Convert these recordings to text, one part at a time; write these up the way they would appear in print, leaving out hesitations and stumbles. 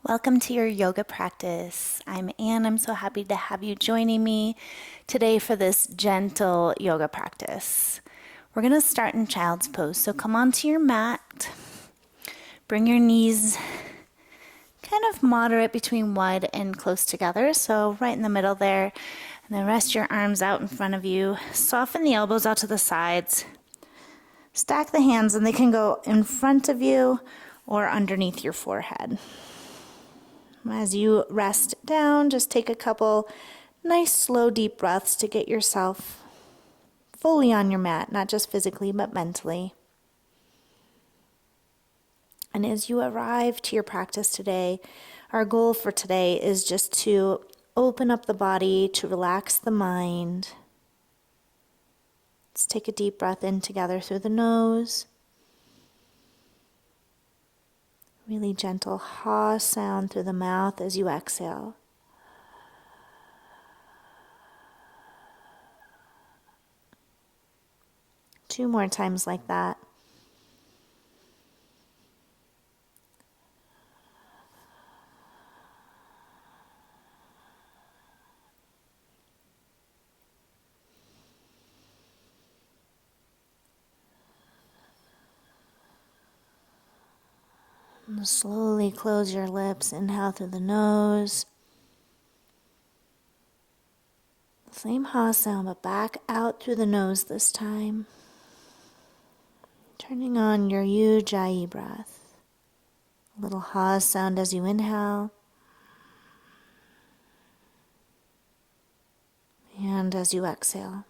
Welcome to your yoga practice. I'm Anne. I'm so happy to have you joining me today for this gentle yoga practice. We're going to start in child's pose. So come onto your mat. Bring your knees kind of moderate between wide and close together. So right in the middle there. And then rest your arms out in front of you. Soften the elbows out to the sides. Stack the hands and they can go in front of you or underneath your forehead. As you rest down, just take a couple nice, slow, deep breaths to get yourself fully on your mat, not just physically, but mentally. And as you arrive to your practice today, our goal for today is just to open up the body, to relax the mind. Let's take a deep breath in together through the nose. Really gentle ha sound through the mouth as you exhale. Two more times like that. And slowly close your lips, inhale through the nose. Same ha sound, but back out through the nose this time. Turning on your ujjayi breath. A little ha sound as you inhale. And as you exhale.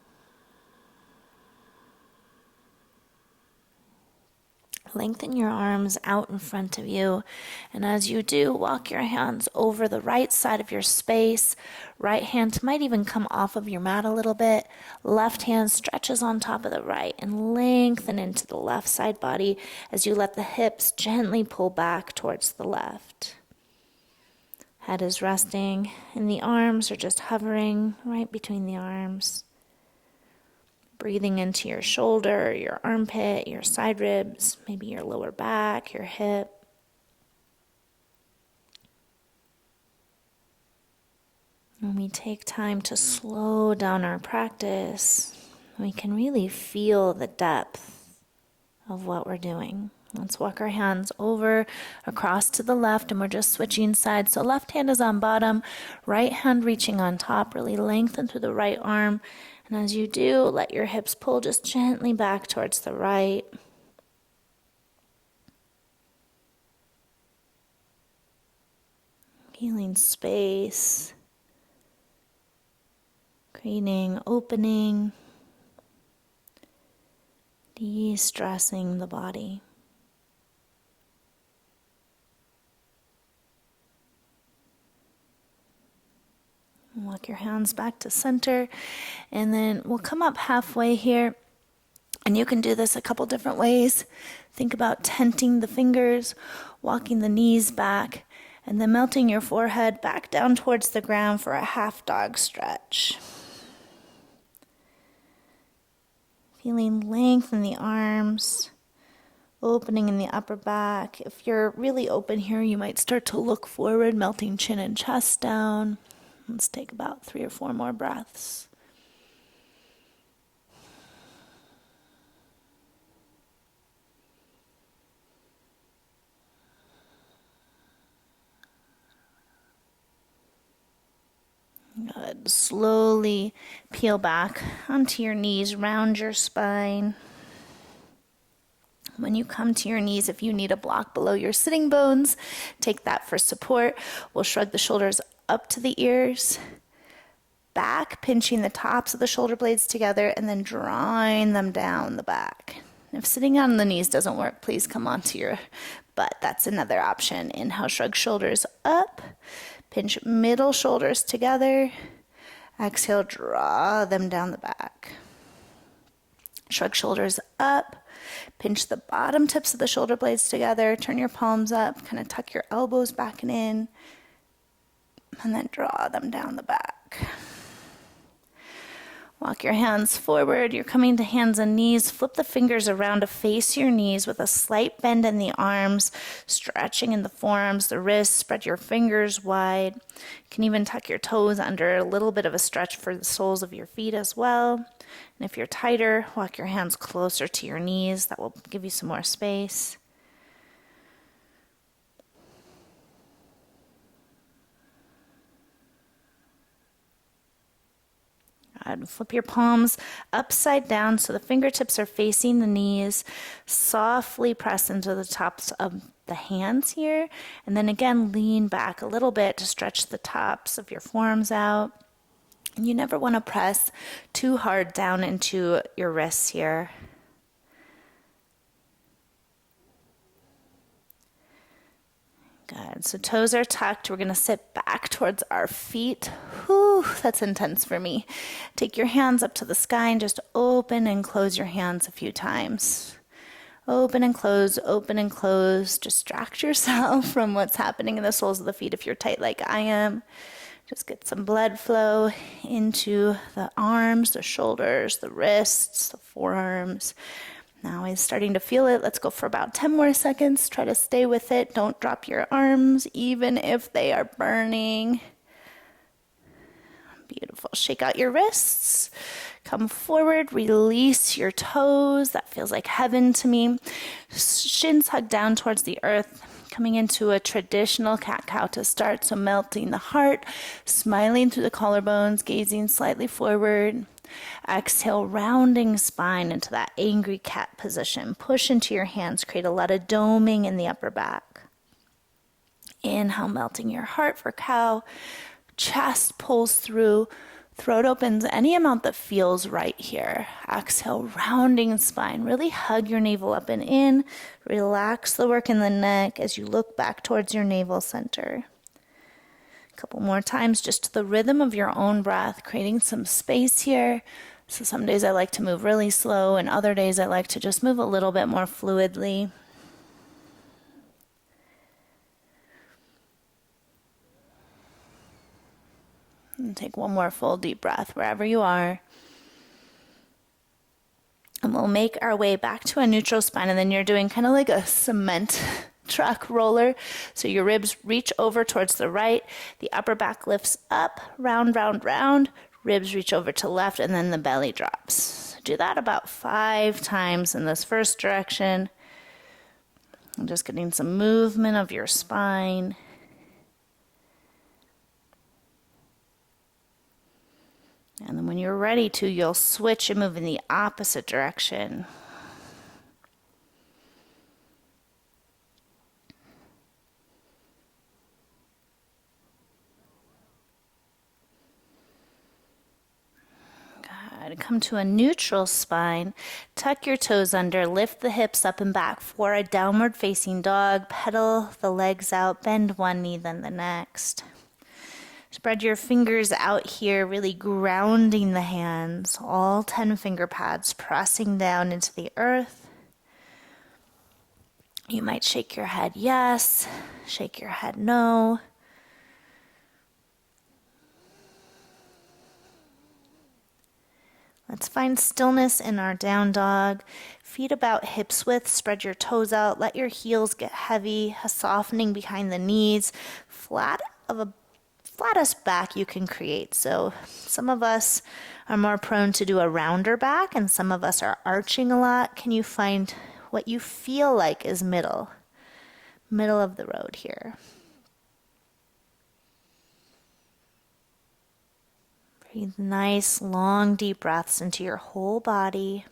Lengthen your arms out in front of you, and as you do, walk your hands over the right side of your space. Right hand might even come off of your mat a little bit. Left hand stretches on top of the right and lengthen into the left side body as you let the hips gently pull back towards the left. Head is resting, and the arms are just hovering right between the arms. Breathing into your shoulder, your armpit, your side ribs, maybe your lower back, your hip. When we take time to slow down our practice, we can really feel the depth of what we're doing. Let's walk our hands over, across to the left, and we're just switching sides. So left hand is on bottom, right hand reaching on top, really lengthen through the right arm. And as you do, let your hips pull just gently back towards the right. Feeling space, creating opening, de-stressing the body. Walk your hands back to center, and then we'll come up halfway here, and you can do this a couple different ways. Think about tenting the fingers, walking the knees back, and then melting your forehead back down towards the ground for a half dog stretch. Feeling length in the arms, opening in the upper back. If you're really open here, you might start to look forward, melting chin and chest down. Let's take about 3 or 4 more breaths. Good. Slowly peel back onto your knees, round your spine. When you come to your knees, if you need a block below your sitting bones, take that for support. We'll shrug the shoulders up to the ears, back, pinching the tops of the shoulder blades together, and then drawing them down the back. If sitting on the knees doesn't work, please come onto your butt. That's another option. Inhale, shrug shoulders up, pinch middle shoulders together. Exhale, draw them down the back. Shrug shoulders up, pinch the bottom tips of the shoulder blades together, turn your palms up, kind of tuck your elbows back and in, and then draw them down the back. Walk your hands forward. You're coming to hands and knees. Flip the fingers around to face your knees with a slight bend in the arms, stretching in the forearms, the wrists. Spread your fingers wide. You can even tuck your toes under, a little bit of a stretch for the soles of your feet as well. And if you're tighter, walk your hands closer to your knees. That will give you some more space. Flip your palms upside down so the fingertips are facing the knees. Softly press into the tops of the hands here. And then again, lean back a little bit to stretch the tops of your forearms out. And you never want to press too hard down into your wrists here. Good. So toes are tucked. We're going to sit back towards our feet. Whew, that's intense for me. Take your hands up to the sky and just open and close your hands a few times. Open and close, open and close. Distract yourself from what's happening in the soles of the feet if you're tight like I am. Just get some blood flow into the arms, the shoulders, the wrists, the forearms. Now I'm starting to feel it. Let's go for about 10 more seconds. Try to stay with it. Don't drop your arms, even if they are burning. Beautiful. Shake out your wrists. Come forward. Release your toes. That feels like heaven to me. Shins hug down towards the earth. Coming into a traditional cat-cow to start. So melting the heart, smiling through the collarbones, gazing slightly forward. Exhale, rounding spine into that angry cat position. Push into your hands. Create a lot of doming in the upper back. Inhale, melting your heart for cow. Chest pulls through. Throat opens any amount that feels right here. Exhale, rounding spine. Really hug your navel up and in. Relax the work in the neck as you look back towards your navel center. A couple more times, just to the rhythm of your own breath, creating some space here. So some days I like to move really slow, and other days I like to just move a little bit more fluidly. And take one more full deep breath wherever you are. And we'll make our way back to a neutral spine, and then you're doing kind of like a cement truck roller. So your ribs reach over towards the right, the upper back lifts up, round, round, round, ribs reach over to left, and then the belly drops. Do that about 5 times in this first direction. I'm just getting some movement of your spine. And then when you're ready to, you'll switch and move in the opposite direction. Good. Come to a neutral spine. Tuck your toes under, lift the hips up and back for a downward facing dog. Pedal the legs out, bend one knee, then the next. Spread your fingers out here, really grounding the hands, all 10 finger pads pressing down into the earth. You might shake your head yes, shake your head no. Let's find stillness in our down dog. Feet about hips width, spread your toes out, let your heels get heavy, a softening behind the knees, flattest back you can create. So some of us are more prone to do a rounder back, and some of us are arching a lot. Can you find what you feel like is middle of the road here? Breathe nice, long, deep breaths into your whole body.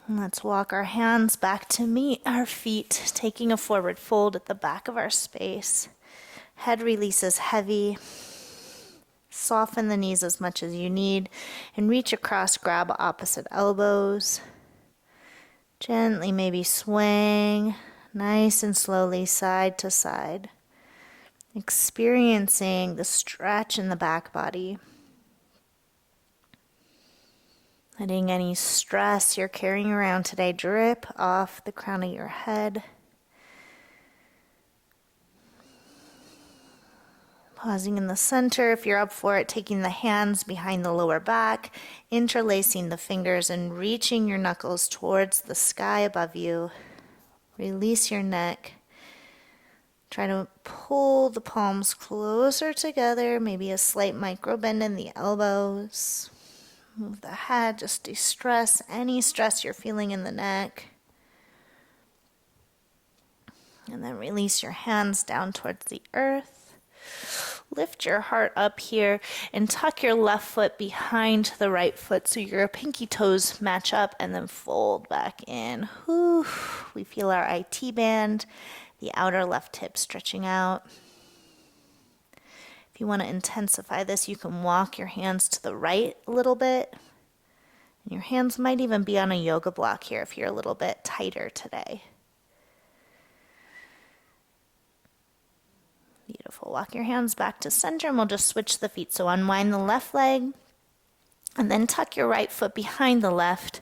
And let's walk our hands back to meet our feet, taking a forward fold at the back of our space. Head releases heavy. Soften the knees as much as you need and reach across, grab opposite elbows. Gently maybe swing, nice and slowly side to side. Experiencing the stretch in the back body. Letting any stress you're carrying around today drip off the crown of your head. Pausing in the center, if you're up for it, taking the hands behind the lower back, interlacing the fingers and reaching your knuckles towards the sky above you. Release your neck. Try to pull the palms closer together, maybe a slight micro bend in the elbows. Move the head, just de-stress any stress you're feeling in the neck. And then release your hands down towards the earth. Lift your heart up here and tuck your left foot behind the right foot so your pinky toes match up, and then fold back in. Whew. We feel our IT band, the outer left hip stretching out. If you want to intensify this, you can walk your hands to the right a little bit. And your hands might even be on a yoga block here if you're a little bit tighter today. Beautiful. Walk your hands back to center and we'll just switch the feet. So unwind the left leg and then tuck your right foot behind the left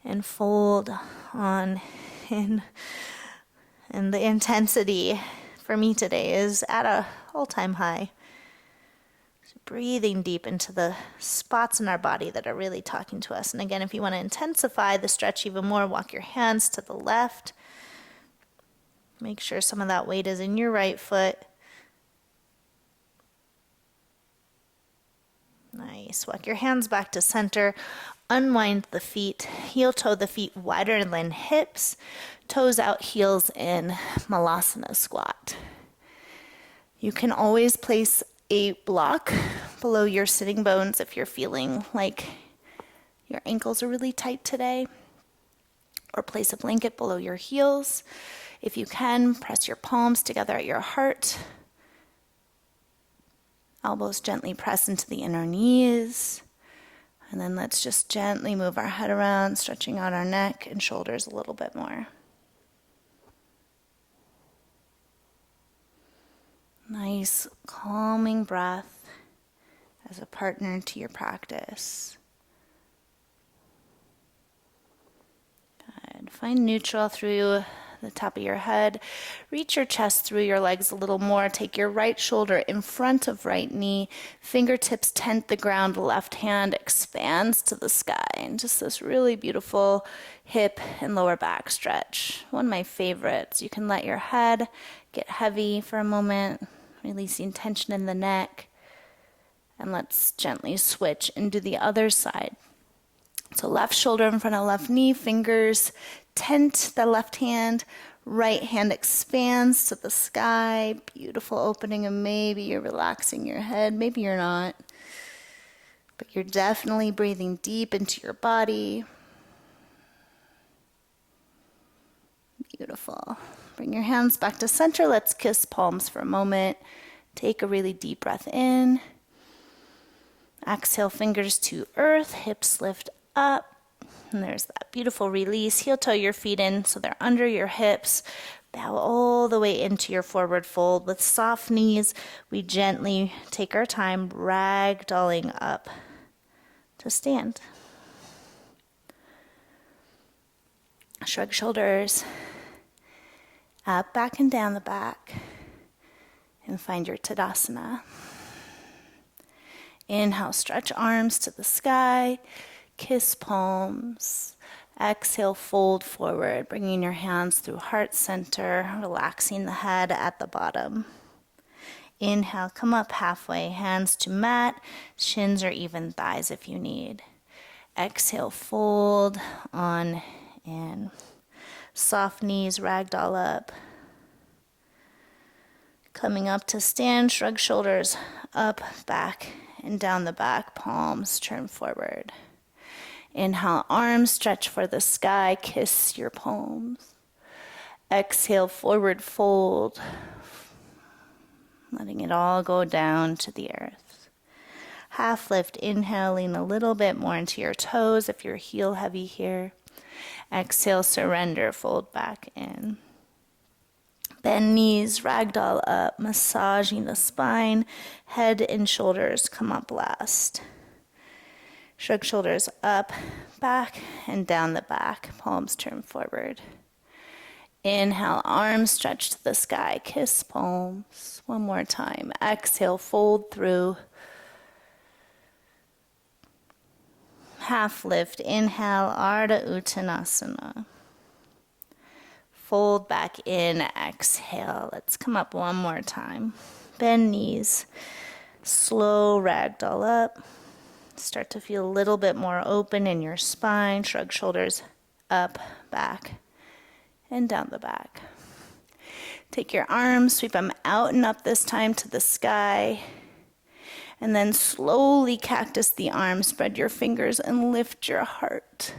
and fold on in. And the intensity for me today is at an all-time high. So breathing deep into the spots in our body that are really talking to us. And again, if you want to intensify the stretch even more, walk your hands to the left. Make sure some of that weight is in your right foot. Nice. Walk your hands back to center. Unwind the feet. Heel toe the feet wider than hips. Toes out, heels in. Malasana squat. You can always place a block below your sitting bones if you're feeling like your ankles are really tight today. Or place a blanket below your heels. If you can, press your palms together at your heart. Elbows gently press into the inner knees. And then let's just gently move our head around, stretching out our neck and shoulders a little bit more. Nice, calming breath as a partner to your practice. Good. Find neutral through the top of your head. Reach your chest through your legs a little more. Take your right shoulder in front of right knee. Fingertips tent the ground. Left hand expands to the sky. And just this really beautiful hip and lower back stretch. One of my favorites. You can let your head get heavy for a moment, releasing tension in the neck. And let's gently switch and do the other side. So left shoulder in front of left knee, fingers tent the left hand, right hand expands to the sky. Beautiful opening, and maybe you're relaxing your head, maybe you're not. But you're definitely breathing deep into your body. Beautiful. Bring your hands back to center. Let's kiss palms for a moment. Take a really deep breath in. Exhale, fingers to earth, hips lift up. And there's that beautiful release. Heel toe your feet in so they're under your hips. Bow all the way into your forward fold. With soft knees, we gently take our time ragdolling up to stand. Shrug shoulders. Up, back, and down the back. And find your Tadasana. Inhale, stretch arms to the sky. Kiss palms. Exhale, fold forward, bringing your hands through heart center, relaxing the head at the bottom. Inhale, come up halfway, hands to mat, shins or even thighs if you need. Exhale, fold on in. Soft knees, ragdoll up. Coming up to stand, shrug shoulders up, back, and down the back, palms turn forward. Inhale, arms stretch for the sky, kiss your palms. Exhale, forward fold, letting it all go down to the earth. Half lift, inhaling a little bit more into your toes if you're heel heavy here. Exhale, surrender, fold back in. Bend knees, ragdoll up, massaging the spine, head and shoulders come up last. Shrug shoulders up, back, and down the back. Palms turn forward. Inhale, arms stretch to the sky, kiss palms. One more time. Exhale, fold through. Half lift. Inhale, Ardha Uttanasana. Fold back in, exhale. Let's come up one more time. Bend knees. Slow ragdoll up. Start to feel a little bit more open in your spine. Shrug shoulders up, back, and down the back. Take your arms, sweep them out and up this time to the sky. And then slowly cactus the arms, spread your fingers and lift your heart.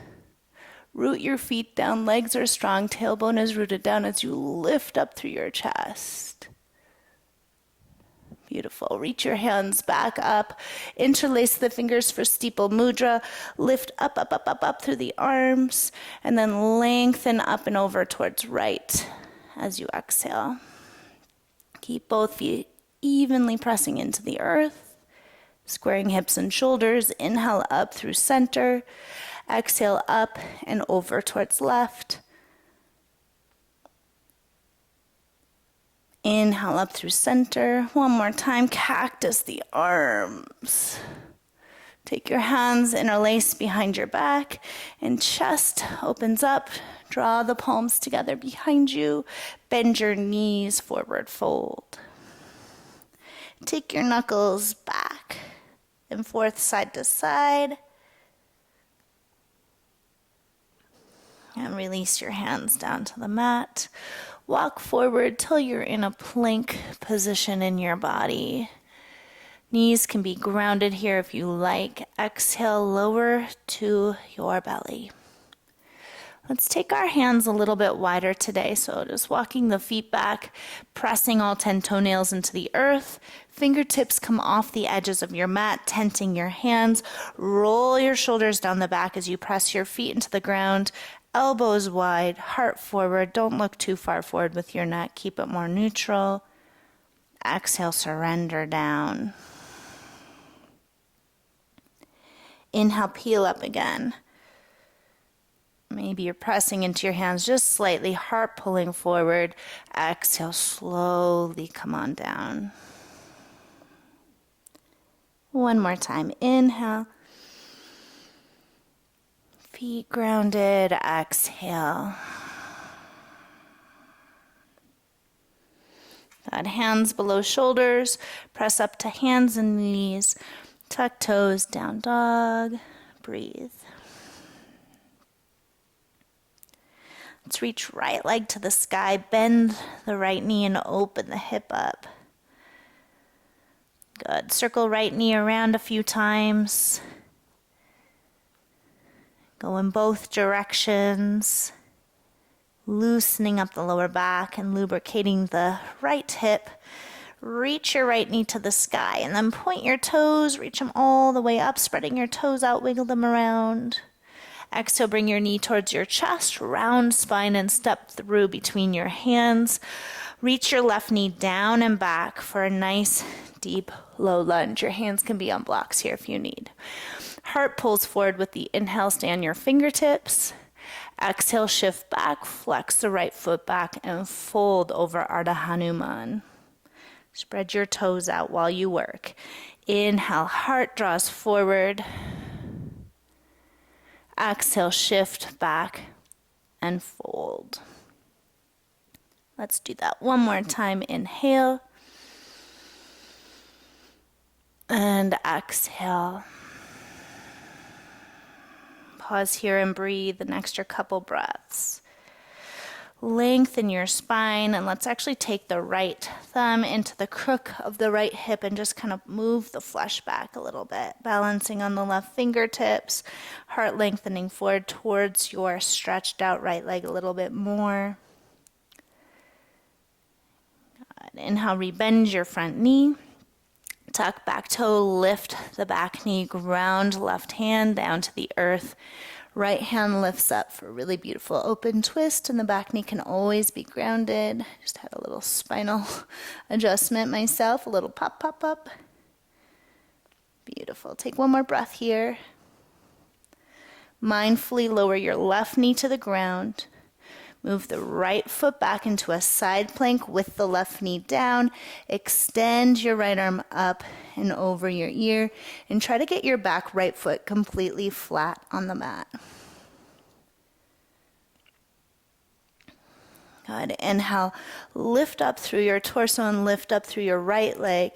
Root your feet down, legs are strong, tailbone is rooted down as you lift up through your chest. Beautiful. Reach your hands back up, interlace the fingers for steeple mudra, lift up, up, up, up, up through the arms, and then lengthen up and over towards right as you exhale. Keep both feet evenly pressing into the earth, squaring hips and shoulders. Inhale up through center. Exhale up and over towards left. Inhale up through center. One more time, cactus the arms. Take your hands, interlace behind your back, and chest opens up. Draw the palms together behind you. Bend your knees, forward fold. Take your knuckles back and forth, side to side. And release your hands down to the mat. Walk forward till you're in a plank position in your body. Knees can be grounded here if you like. Exhale, lower to your belly. Let's take our hands a little bit wider today. So just walking the feet back, pressing all 10 toenails into the earth. Fingertips come off the edges of your mat, tenting your hands. Roll your shoulders down the back as you press your feet into the ground. Elbows wide, heart forward. Don't look too far forward with your neck. Keep it more neutral. Exhale, surrender down. Inhale, peel up again. Maybe you're pressing into your hands just slightly, heart pulling forward. Exhale, slowly come on down. One more time. Inhale. Feet grounded. Exhale. Got hands below shoulders. Press up to hands and knees. Tuck toes, down dog. Breathe. Let's reach right leg to the sky. Bend the right knee and open the hip up. Good. Circle right knee around a few times. Go in both directions. Loosening up the lower back and lubricating the right hip. Reach your right knee to the sky and then point your toes. Reach them all the way up, spreading your toes out, wiggle them around. Exhale, bring your knee towards your chest, round spine, and step through between your hands. Reach your left knee down and back for a nice, deep, low lunge. Your hands can be on blocks here if you need. Heart pulls forward with the inhale, stay on your fingertips. Exhale, shift back, flex the right foot back, and fold over Ardha Hanuman. Spread your toes out while you work. Inhale, heart draws forward. Exhale, shift back and fold. Let's do that one more time. Inhale. And exhale. Pause here and breathe an extra couple breaths. Lengthen your spine, and let's actually take the right thumb into the crook of the right hip and just kind of move the flesh back a little bit, balancing on the left fingertips, heart lengthening forward towards your stretched out right leg a little bit more. Good. Inhale, rebend your front knee. Tuck back toe, lift the back knee, ground left hand down to the earth. Right hand lifts up for a really beautiful open twist, and the back knee can always be grounded. Just had a little spinal adjustment myself, a little pop, pop, pop. Beautiful. Take one more breath here. Mindfully lower your left knee to the ground. Move the right foot back into a side plank with the left knee down. Extend your right arm up and over your ear, and try to get your back right foot completely flat on the mat. Good. Inhale, lift up through your torso and lift up through your right leg.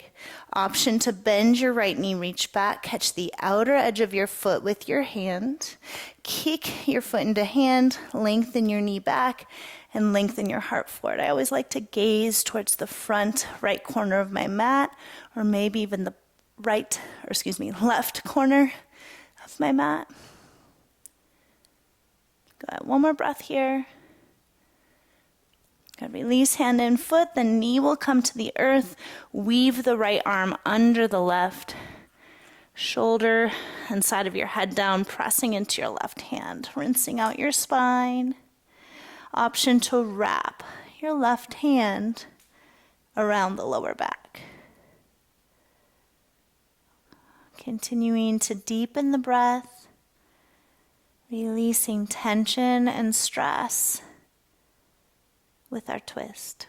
Option to bend your right knee, reach back, catch the outer edge of your foot with your hand. Kick your foot into hand, lengthen your knee back, and lengthen your heart forward. I always like to gaze towards the front right corner of my mat, or maybe even the left corner of my mat. Good. One more breath here. Good. Release hand and foot, the knee will come to the earth. Weave the right arm under the left shoulder and side of your head down, pressing into your left hand, rinsing out your spine. Option to wrap your left hand around the lower back. Continuing to deepen the breath, releasing tension and stress with our twist.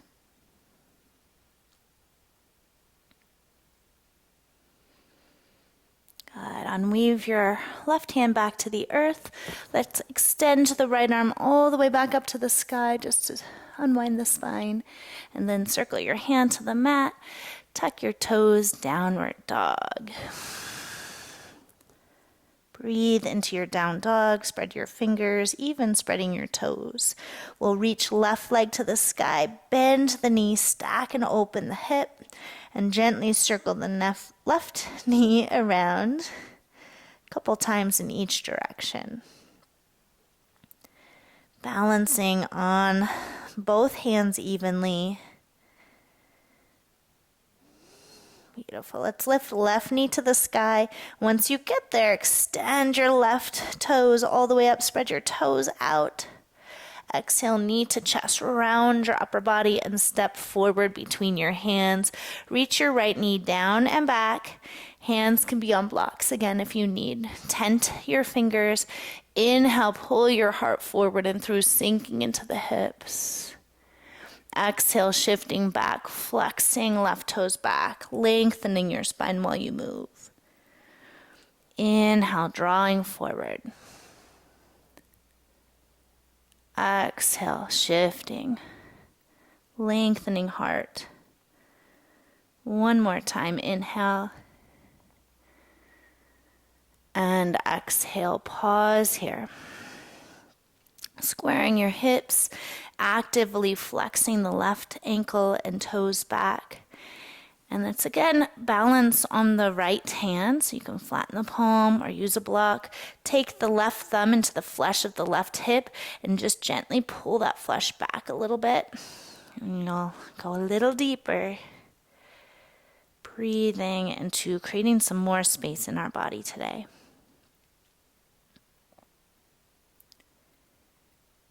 Good. Unweave your left hand back to the earth. Let's extend the right arm all the way back up to the sky just to unwind the spine. And then circle your hand to the mat. Tuck your toes, downward dog. Breathe into your down dog, spread your fingers, even spreading your toes. We'll reach left leg to the sky, bend the knee, stack and open the hip, and gently circle the left knee around a couple times in each direction. Balancing on both hands evenly. Beautiful. Let's lift left knee to the sky. Once you get there, extend your left toes all the way up. Spread your toes out. Exhale, knee to chest. Round your upper body and step forward between your hands. Reach your right knee down and back. Hands can be on blocks again if you need. Tent your fingers. Inhale, pull your heart forward and through, sinking into the hips. Exhale, shifting back, flexing left toes back, lengthening your spine while you move. Inhale, drawing forward. Exhale, shifting, lengthening heart. One more time, inhale. And exhale, pause here. Squaring your hips, actively flexing the left ankle and toes back. And that's again, balance on the right hand, so you can flatten the palm or use a block. Take the left thumb into the flesh of the left hip and just gently pull that flesh back a little bit. And you'll go a little deeper. Breathing into creating some more space in our body today.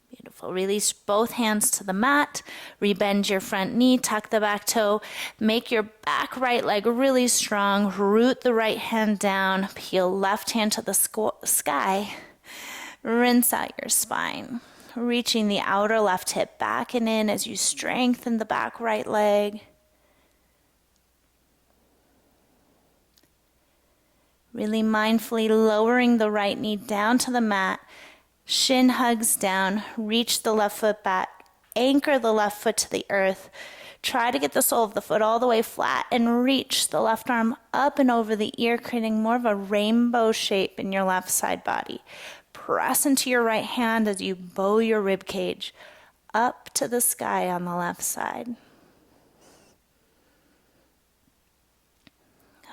Beautiful. Release both hands to the mat. Rebend your front knee. Tuck the back toe. Make your back right leg really strong. Root the right hand down. Peel left hand to the sky. Rinse out your spine. Reaching the outer left hip back and in as you strengthen the back right leg. Really mindfully lowering the right knee down to the mat. Shin hugs down, reach the left foot back, anchor the left foot to the earth. Try to get the sole of the foot all the way flat and reach the left arm up and over the ear, creating more of a rainbow shape in your left side body. Press into your right hand as you bow your rib cage up to the sky on the left side.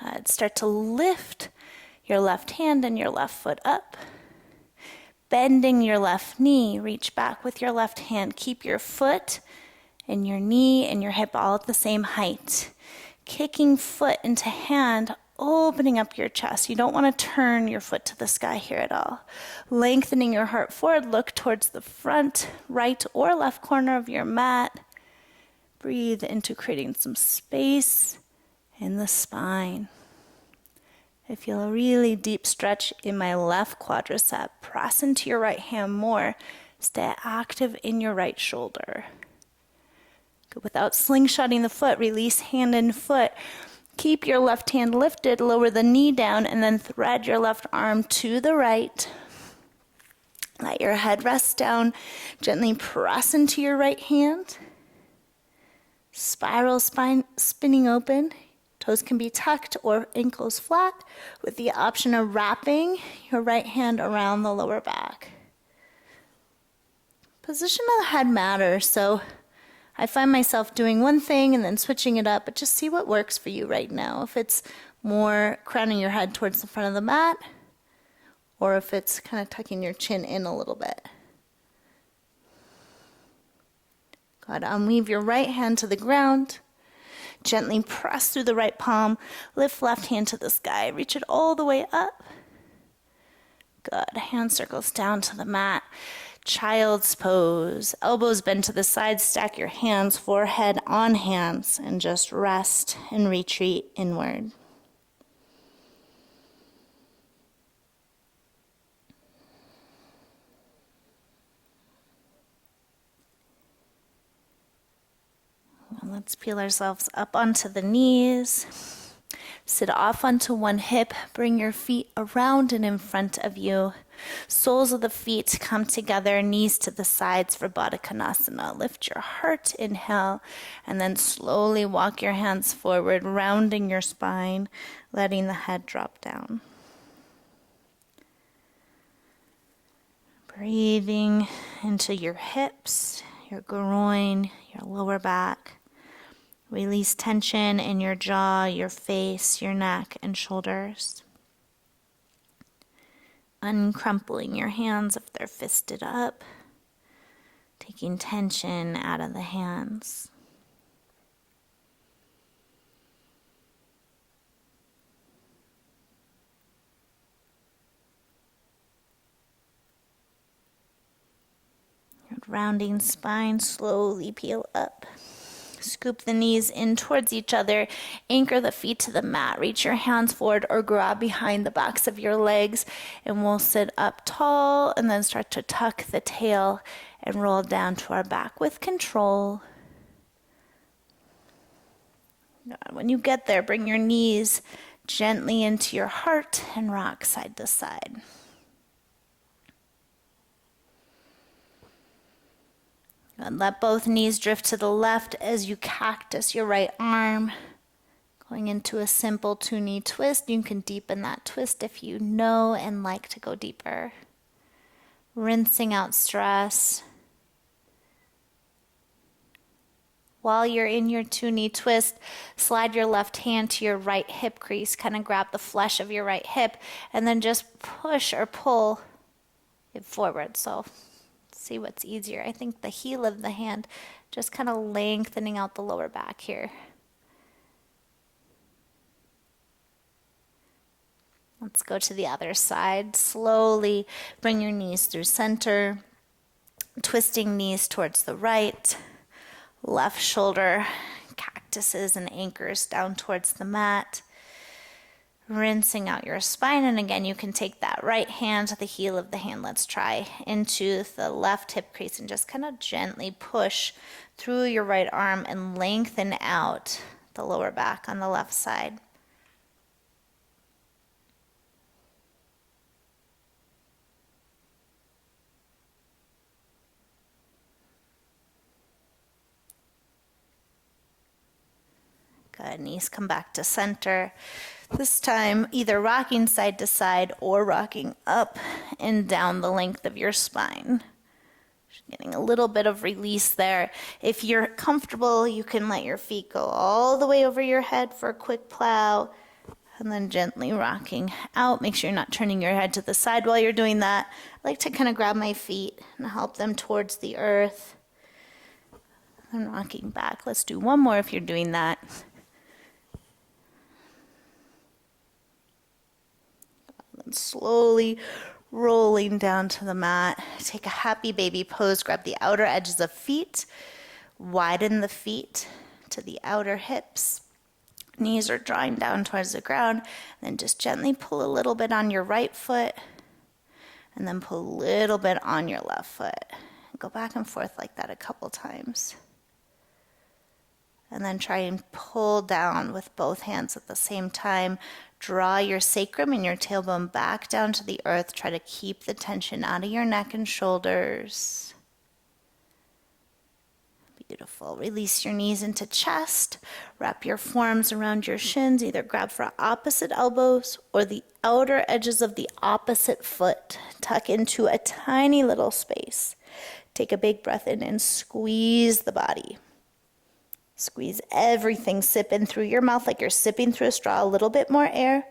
Good. Start to lift your left hand and your left foot up. Bending your left knee, reach back with your left hand. Keep your foot and your knee and your hip all at the same height. Kicking foot into hand, opening up your chest. You don't want to turn your foot to the sky here at all. Lengthening your heart forward, look towards the front, right or left corner of your mat. Breathe into creating some space in the spine. I feel a really deep stretch in my left quadricep. Press into your right hand more. Stay active in your right shoulder. Good. Without slingshotting the foot, release hand and foot. Keep your left hand lifted, lower the knee down, and then thread your left arm to the right. Let your head rest down. Gently press into your right hand. Spiral spine spinning open. Toes can be tucked or ankles flat, with the option of wrapping your right hand around the lower back. Position of the head matters, so I find myself doing one thing and then switching it up, but just see what works for you right now. If it's more crowning your head towards the front of the mat, or if it's kind of tucking your chin in a little bit. Good. Unweave your right hand to the ground. Gently press through the right palm. Lift left hand to the sky. Reach it all the way up. Good. Hand circles down to the mat. Child's pose. Elbows bend to the side. Stack your hands, forehead on hands, and just rest and retreat inward. Let's peel ourselves up onto the knees. Sit off onto one hip. Bring your feet around and in front of you. Soles of the feet come together, knees to the sides for Baddha Konasana. Lift your heart, inhale, and then slowly walk your hands forward, rounding your spine, letting the head drop down. Breathing into your hips, your groin, your lower back. Release tension in your jaw, your face, your neck, and shoulders. Uncrumpling your hands if they're fisted up. Taking tension out of the hands. Rounding spine, slowly peel up. Scoop the knees in towards each other. Anchor the feet to the mat. Reach your hands forward or grab behind the backs of your legs. And we'll sit up tall and then start to tuck the tail and roll down to our back with control. When you get there, bring your knees gently into your heart and rock side to side. And let both knees drift to the left as you cactus your right arm. Going into a simple 2-knee twist. You can deepen that twist if you know and like to go deeper. Rinsing out stress. While you're in your 2-knee twist, slide your left hand to your right hip crease. Kind of grab the flesh of your right hip and then just push or pull it forward. So see what's easier. I think the heel of the hand, just kind of lengthening out the lower back here. Let's go to the other side. Slowly bring your knees through center, twisting knees towards the right, left shoulder cactuses and anchors down towards the mat. Rinsing out your spine, and again you can take that right hand to the heel of the hand. Let's try into the left hip crease and just kind of gently push through your right arm and lengthen out the lower back on the left side. Good. Knees come back to center. This time, either rocking side to side or rocking up and down the length of your spine. Getting a little bit of release there. If you're comfortable, you can let your feet go all the way over your head for a quick plow, and then gently rocking out. Make sure you're not turning your head to the side while you're doing that. I like to kind of grab my feet and help them towards the earth. And rocking back. Let's do one more if you're doing that. Slowly rolling down to the mat. Take a happy baby pose. Grab the outer edges of feet. Widen the feet to the outer hips. Knees are drawing down towards the ground. Then just gently pull a little bit on your right foot. And then pull a little bit on your left foot. Go back and forth like that a couple times. And then try and pull down with both hands at the same time. Draw your sacrum and your tailbone back down to the earth. Try to keep the tension out of your neck and shoulders. Beautiful. Release your knees into chest. Wrap your forearms around your shins. Either grab for opposite elbows or the outer edges of the opposite foot. Tuck into a tiny little space. Take a big breath in and squeeze the body. Squeeze everything. Sip in through your mouth like you're sipping through a straw. A little bit more air.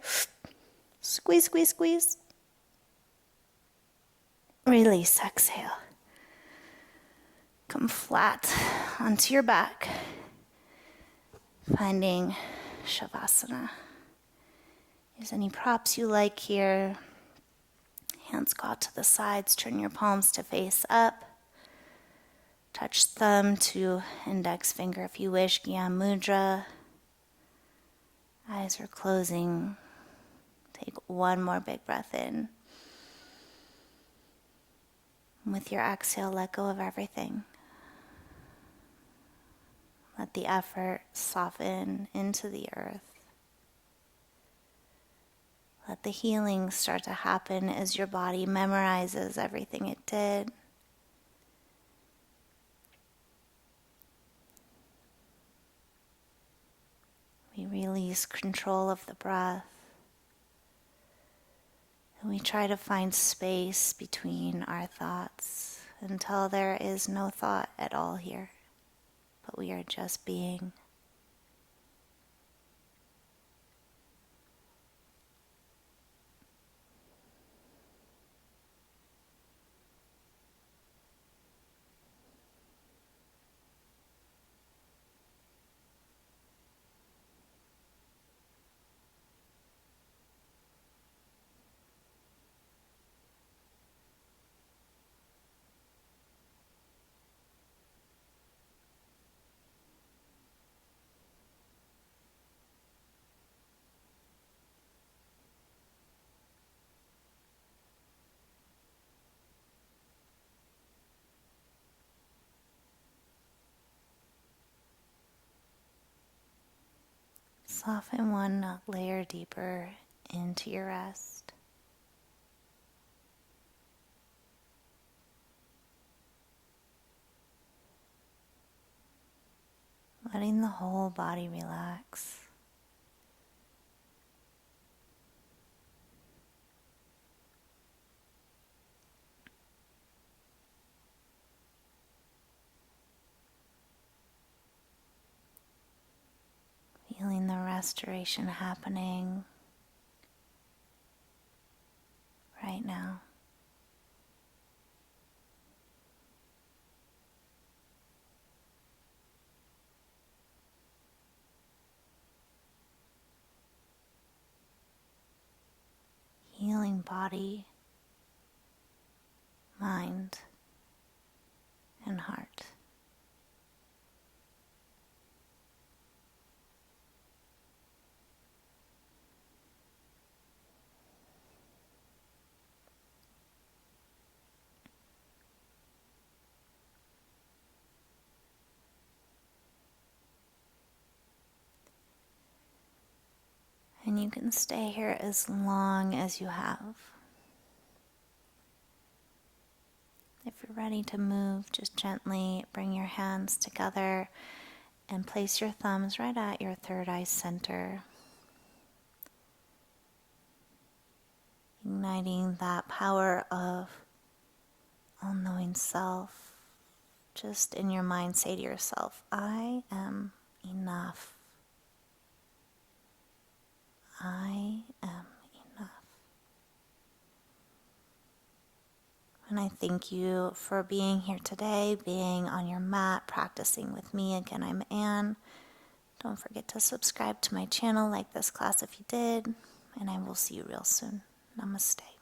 Squeeze, squeeze, squeeze. Release. Exhale. Come flat onto your back. Finding Shavasana. Use any props you like here. Hands go out to the sides. Turn your palms to face up. Touch thumb to index finger if you wish, Gyan Mudra. Eyes are closing. Take one more big breath in. With your exhale, let go of everything. Let the effort soften into the earth. Let the healing start to happen as your body memorizes everything it did. We release control of the breath. And we try to find space between our thoughts until there is no thought at all here, but we are just being. Soften one layer deeper into your rest. Letting the whole body relax. Feeling the restoration happening right now. Healing body, mind, and heart. And you can stay here as long as you have. If you're ready to move, just gently bring your hands together and place your thumbs right at your third eye center. Igniting that power of all-knowing self. Just in your mind, say to yourself, I am enough. I am enough. And I thank you for being here today, being on your mat, practicing with me. Again, I'm Anne. Don't forget to subscribe to my channel, like this class if you did, and I will see you real soon. Namaste.